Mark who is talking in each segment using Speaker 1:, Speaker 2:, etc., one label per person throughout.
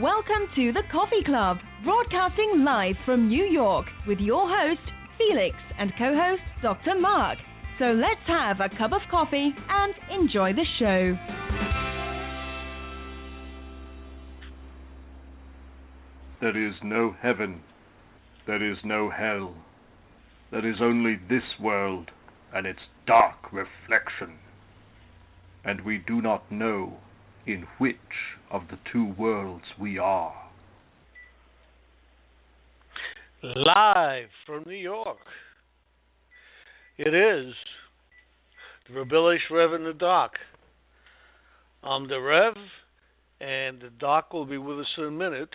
Speaker 1: Welcome to the Coffee Club, broadcasting live from New York with your host, Felix, and co-host, Dr. Mark. So let's have a cup of coffee and enjoy the show.
Speaker 2: There is no heaven. There is no hell. There is only this world and its dark reflection. And we do not know in which of the two worlds we are.
Speaker 3: Live from New York, it is the Rebellious Rev in the Doc. I'm the Rev, and the Doc will be with us in a minute.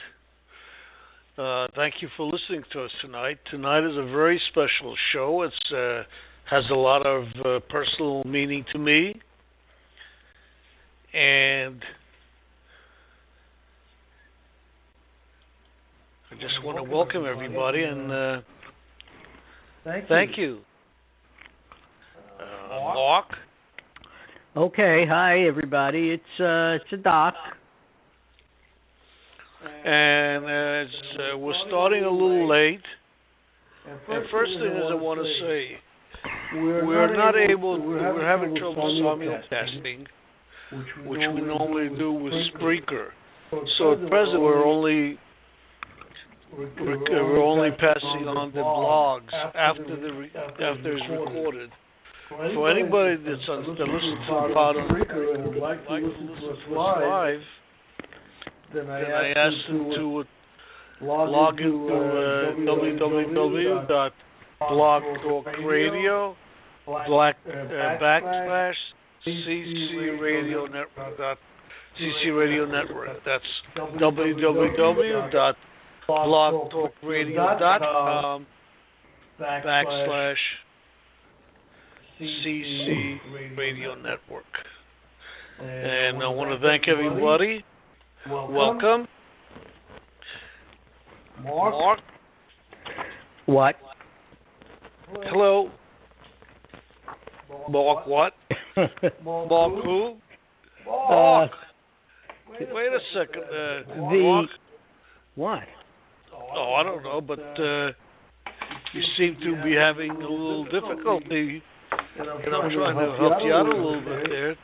Speaker 3: Thank you for listening to us tonight. Tonight is a very special show. It has a lot of personal meaning to me. And I just want to welcome everybody and thank you. Mark.
Speaker 4: Okay, hi everybody. It's a Doc.
Speaker 3: And we're starting a little late. And first thing is I want to say, we're having trouble simulcasting, which we normally do with Spreaker. So at present we're only passing on the blogs after it's recorded. For anybody that listens to the pod on Spreaker and would like to listen to us live, then I ask them to log into www.blogtalkradio /CC Radio Network. That's www.blogtalkradio.com /CC Radio Network. And I want to thank everybody. Welcome. Mark.
Speaker 4: What?
Speaker 3: Hello. Mark what? Mark who? Mark. Wait a second. Mark.
Speaker 4: What?
Speaker 3: Oh, I don't know, but you seem to be having a little difficulty, and I'm trying to help you out a little bit there.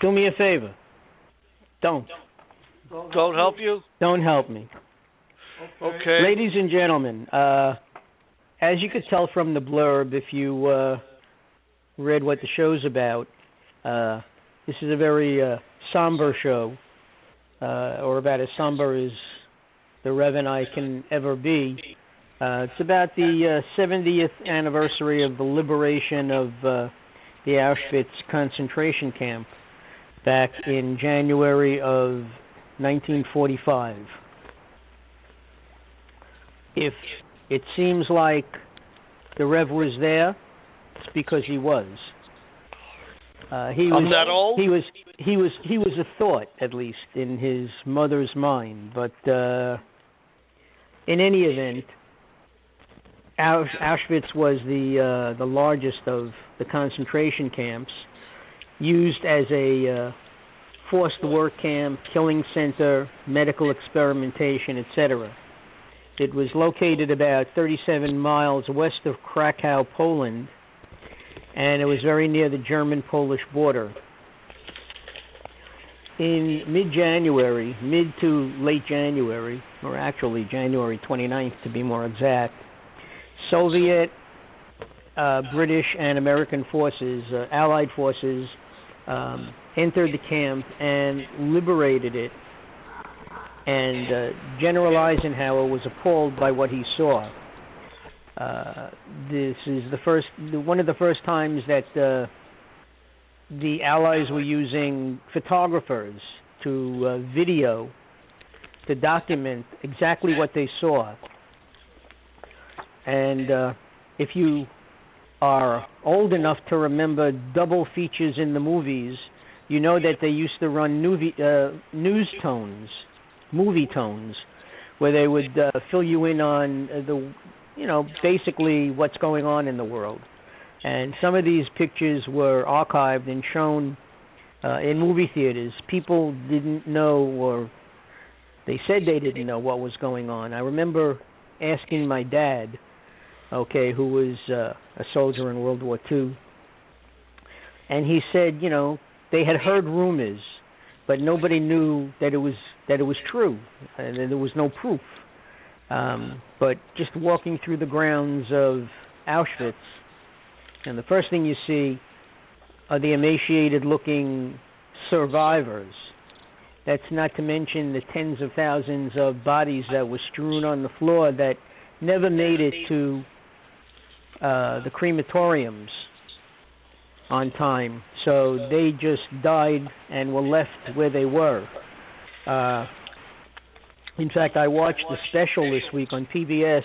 Speaker 4: Do me a favor. Don't
Speaker 3: help you?
Speaker 4: Don't help me.
Speaker 3: Okay.
Speaker 4: Ladies and gentlemen, as you could tell from the blurb, if you read what the show's about, this is a very somber show, or about as somber as the Rev and I can ever be. It's about the 70th anniversary of the liberation of the Auschwitz concentration camp back in January of 1945. If it seems like the Rev was there, it's because he was.
Speaker 3: I'm that old?
Speaker 4: He was a thought, at least, in his mother's mind. But in any event, Auschwitz was the largest of the concentration camps, used as a forced work camp, killing center, medical experimentation, etc. It was located about 37 miles west of Krakow, Poland, and it was very near the German-Polish border. In mid to late January, or actually January 29th to be more exact, Soviet, British, and American forces, Allied forces, entered the camp and liberated it. And General Eisenhower was appalled by what he saw. This is one of the first times that the Allies were using photographers to video to document exactly what they saw. And if you are old enough to remember double features in the movies, you know that they used to run movie tones, where they would fill you in on basically what's going on in the world. And some of these pictures were archived and shown in movie theaters. People didn't know, or They said they didn't know what was going on. I remember asking my dad, okay, who was a soldier in World War II, and he said, they had heard rumors, but nobody knew that it was true, and there was no proof. But just walking through the grounds of Auschwitz, and the first thing you see are the emaciated-looking survivors. That's not to mention the tens of thousands of bodies that were strewn on the floor that never made it to the crematoriums on time. So they just died and were left where they were. In fact, I watched a special this week on PBS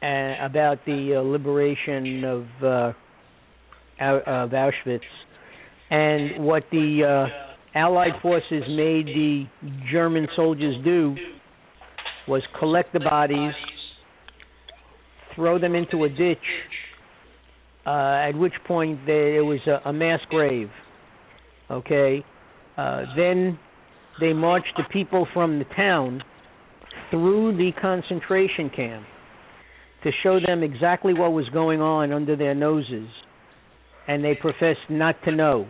Speaker 4: about the liberation of Auschwitz, and what the Allied forces made the German soldiers do was collect the bodies, throw them into a ditch, at which point there was a mass grave. Okay? Then they marched the people from the town through the concentration camp to show them exactly what was going on under their noses, and they professed not to know.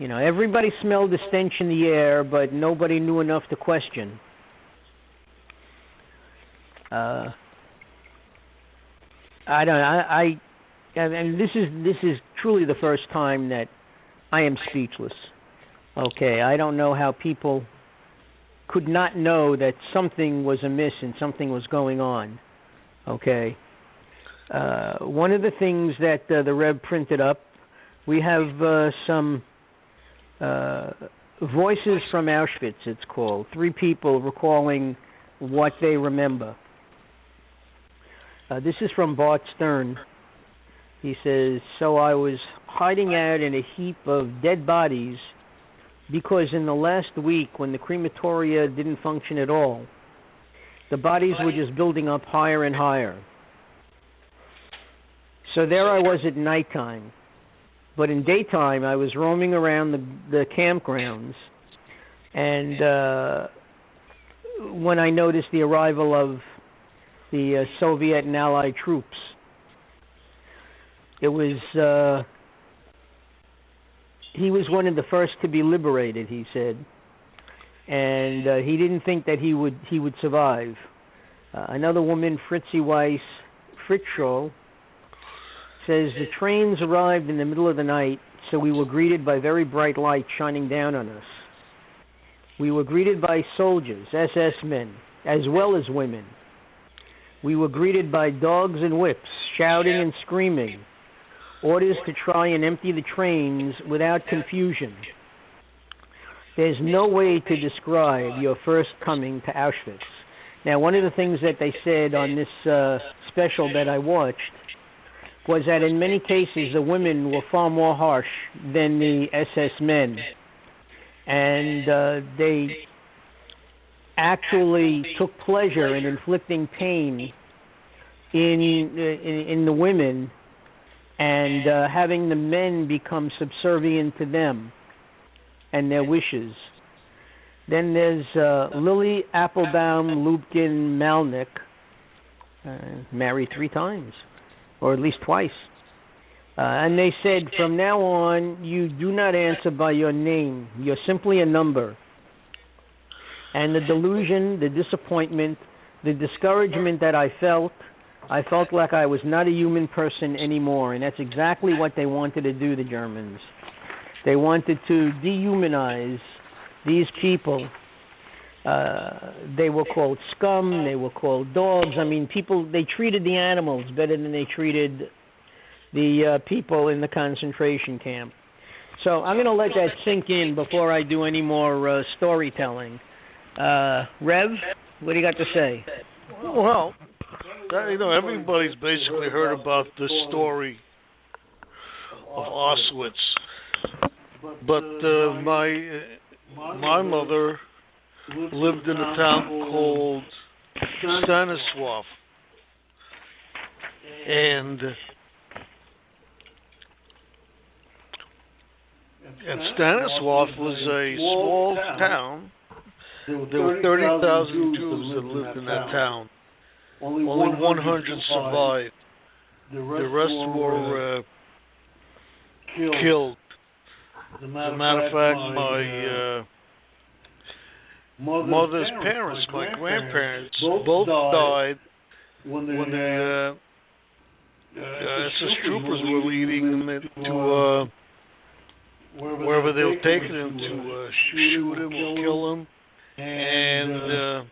Speaker 4: Everybody smelled the stench in the air, but nobody knew enough to question. I don't. And this is truly the first time that I am speechless. Okay, I don't know how people could not know that something was amiss and something was going on. Okay. One of the things that the Rev printed up, we have some voices from Auschwitz, it's called. 3 people recalling what they remember. This is from Bart Stern. He says, "So I was hiding out in a heap of dead bodies because in the last week when the crematoria didn't function at all, the bodies were just building up higher and higher. So there I was at nighttime. But in daytime, I was roaming around the campgrounds, and when I noticed the arrival of the Soviet and Allied troops, it was he was one of the first to be liberated, he said, and he didn't think that he would survive. Another woman, Fritzi Weiss Fritzschall, says the trains arrived in the middle of the night, so we were greeted by very bright light shining down on us. We were greeted by soldiers, SS men, as well as women. We were greeted by dogs and whips, shouting and screaming, orders to try and empty the trains without confusion. There's no way to describe your first coming to Auschwitz." Now, one of the things that they said on this special that I watched was that in many cases the women were far more harsh than the SS men, and they actually took pleasure in inflicting pain in the women and having the men become subservient to them and their wishes. Then there's Lily Applebaum Lubkin Malnick, married 3 times, or at least twice. And they said, "From now on, you do not answer by your name. You're simply a number." And the delusion, the disappointment, the discouragement that I felt like I was not a human person anymore. And that's exactly what they wanted to do, the Germans. They wanted to dehumanize these people. They were called scum. They were called dogs. I mean, they treated the animals better than they treated the people in the concentration camp. So I'm going to let that sink in before I do any more storytelling. Rev, what do you got to say?
Speaker 3: Well, everybody's basically heard about this story of Auschwitz, but my mother lived in a town called Stanislawow, and Stanislawow was a small town There were 30,000 Jews that lived in that town. Only 100 survived. The rest were killed. As a matter of fact, my mother's parents, my grandparents, both died when the SS troopers were leading them into wherever they were taking him to shoot him or kill him. And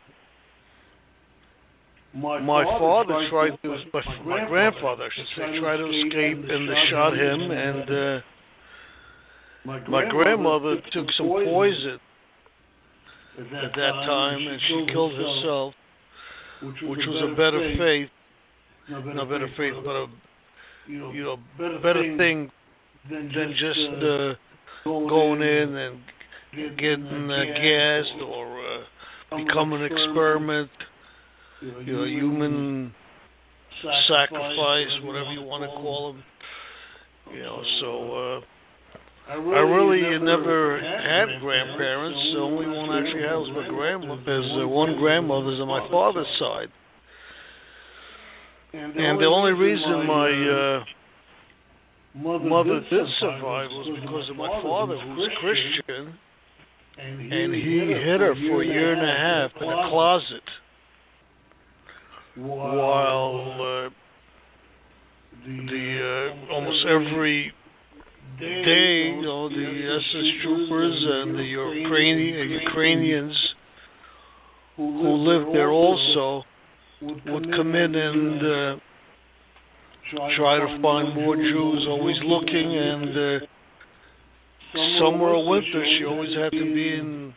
Speaker 3: my grandfather, I should say, tried to escape, and they shot him. And my grandmother took some poison at that time, and she killed herself, which was a better fate. Not better fate, but a better thing than just going in and getting gassed or become an experiment, human sacrifice, whatever you want to call them. So I really never had grandparents. The only one I actually had was my grandmother. There's one grandmother's on my father's side. And the only reason my mother did survive was because of my father, who was Christian, and he hid her for a year and a half in a closet while almost every day, the SS troopers and the Ukrainians who lived there also would come in and try to find more Jews, always looking, and summer or winter she always had to be in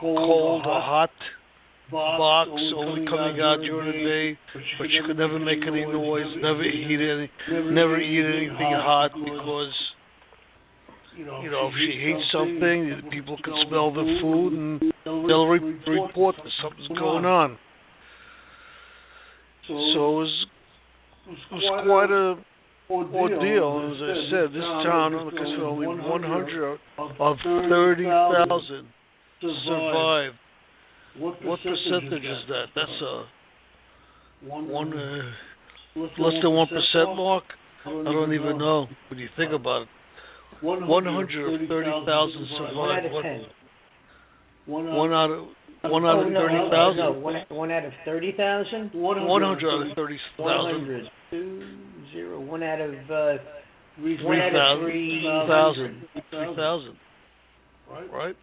Speaker 3: cold or hot box, only coming out during the day, but she could never make any noise, never eat anything hot, because if she hates something, people can smell the food and they'll report that something's going on. So it was quite a ordeal. As I said, this town, only 100 of 30,000 survived. What percentage is that? That's less than 1% mark? I don't even know when you think about it. 130,000 survived. One out of 30,000?
Speaker 4: No, one out of 30,000?
Speaker 3: 100 out of 30,000.
Speaker 4: 100. 1 out of
Speaker 3: 3,000. 3,000. Right?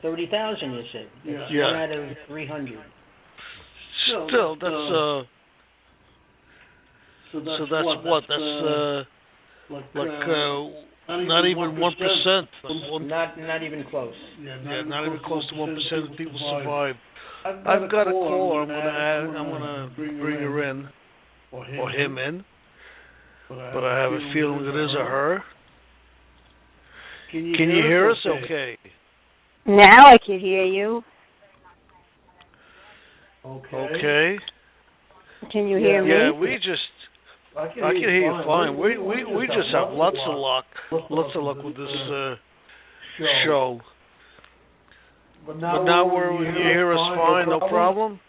Speaker 4: 30,000, you said.
Speaker 3: Yeah.
Speaker 4: 1 out of 300.
Speaker 3: Still, that's so that's what? That's not even 1%.
Speaker 4: Not even close.
Speaker 3: Yeah, not even close to 1% of people survive. I've got a caller. I'm gonna bring her in or him in, but I have a feeling it is a her. Can you hear us? Okay.
Speaker 5: Now I can hear you.
Speaker 3: Okay.
Speaker 5: Can you hear me?
Speaker 3: Yeah, I can hear you fine. We just have lots of luck with this show. But now you hear us fine, no problem?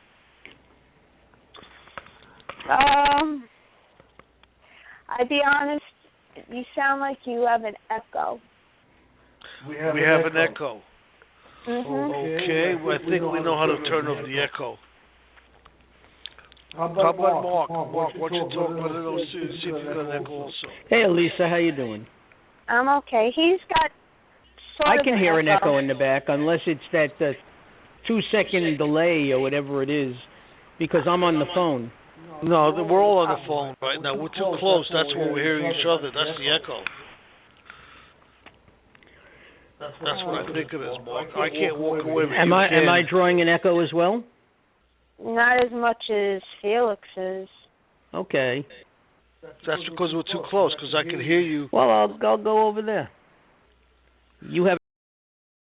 Speaker 5: I'll be honest, you sound like you have an echo.
Speaker 3: We have an echo.
Speaker 5: Mm-hmm.
Speaker 3: Okay, I think we know how to turn off the echo. How about Mark? Mark, why don't you talk about it? See if you got an echo also.
Speaker 4: Hey, Elisa, how you doing?
Speaker 5: I'm okay. He's got
Speaker 4: I can hear an echo in the back, unless it's that 2-second delay or whatever it is, because I'm on the phone.
Speaker 3: No, we're all on the phone right now. We're too close. That's when we're hearing each other. That's the echo. That's what I think it is, Mark. I can't walk away.
Speaker 4: Am I drawing an echo as well?
Speaker 5: Not as much as Felix's.
Speaker 4: Okay.
Speaker 3: That's because we're too close, because I can hear you.
Speaker 4: Well, I'll go over there. You have